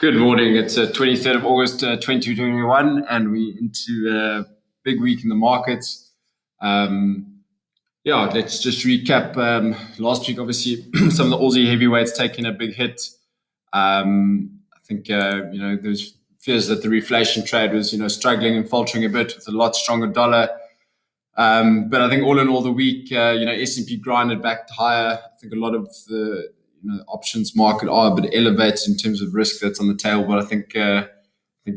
Good morning. It's 23rd of August 2021, and we're into a big week in the markets. Let's just recap. Last week, obviously, some of the Aussie heavyweights taking a big hit. I think there's fears that the reflation trade was struggling and faltering a bit with a lot stronger dollar. But I think all in all, the week, S&P grinded back higher. I think a lot of the options market are a bit elevated in terms of risk that's on the table. But I think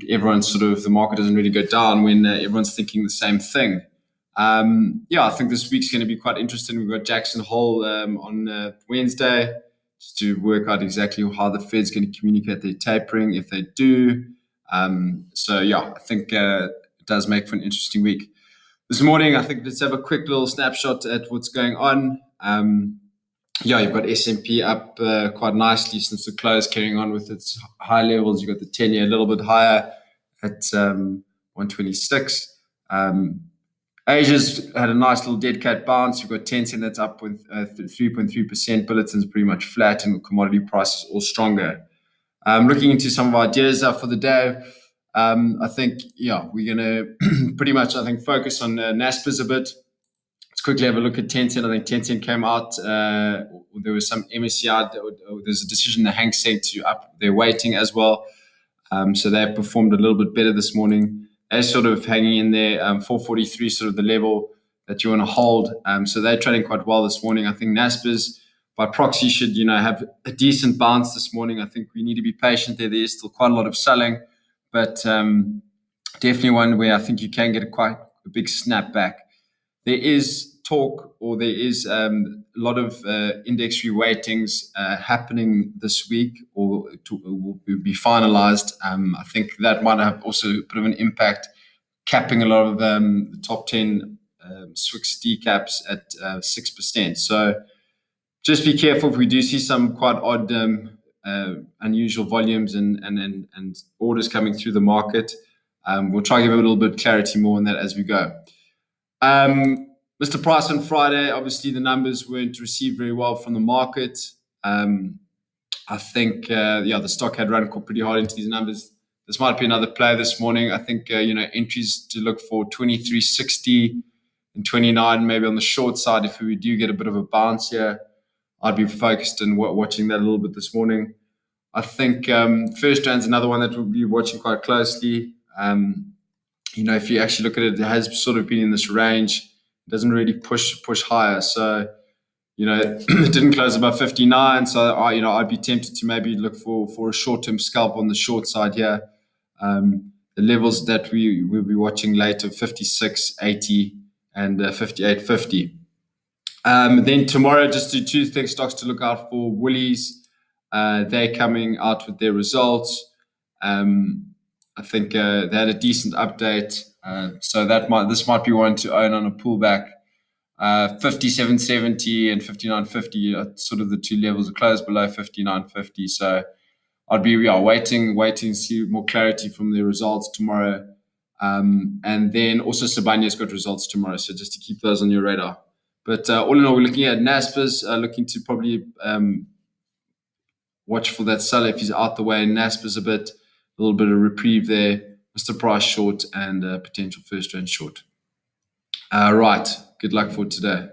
everyone's the market doesn't really go down when everyone's thinking the same thing. I think this week's going to be quite interesting. We've got Jackson Hole on Wednesday just to work out exactly how the Fed's going to communicate their tapering if they do. I think it does make for an interesting week. This morning, I think let's have a quick little snapshot at what's going on. You've got S&P up quite nicely since the close, carrying on with its high levels. You've got the 10-year a little bit higher at 126. Asia's had a nice little dead cat bounce. You've got Tencent that's up with 3.3%. Bulletin's pretty much flat, and commodity prices all stronger. Looking into some of our ideas for the day, I think we're going to pretty much focus on Naspers a bit. Let's quickly have a look at Tencent. I think Tencent came out. There was some MSCI. There's a decision the Hang Seng to up their weighting as well. So they've performed a little bit better this morning. They're sort of hanging in there. 443, sort of the level that you want to hold. So they're trading quite well this morning. I think Naspers, by proxy, should have a decent bounce this morning. I think we need to be patient there. There is still quite a lot of selling, but definitely one where I think you can get quite a big snapback. There is talk, or there is a lot of index reweightings happening this week, or will be finalized. I think that might have also a bit of an impact, capping a lot of the top 10 Swix decaps at 6%. So just be careful if we do see some quite odd, unusual volumes and orders coming through the market. We'll try to give a little bit of clarity more on that as we go. Mr. Price on Friday, obviously the numbers weren't received very well from the market. I think the stock had run pretty hard into these numbers. This might be another play this morning. I think entries to look for 23.60 and 29, maybe on the short side. If we do get a bit of a bounce here, I'd be focused on watching that a little bit this morning. I think FirstRand's another one that we'll be watching quite closely. If you actually look at it, it has sort of been in this range. It doesn't really push higher. So, it didn't close above 59. So, I'd be tempted to maybe look for a short-term scalp on the short side here. The levels that we'll be watching later, 56.80 and 58.50. Then tomorrow, just two things, stocks to look out for. Woolies, they're coming out with their results. I think they had a decent update, so this might be one to own on a pullback. 57.70 and 59.50 are sort of the two levels, are closed below 59.50. So I'd be waiting to see more clarity from their results tomorrow. And then also Sibanye's got results tomorrow, so just to keep those on your radar. But all in all, we're looking at Naspers, looking to probably watch for that seller if he's out the way. Naspers a little bit of reprieve there. Mr. Price short and potential FirstRand short. Right. Good luck for today.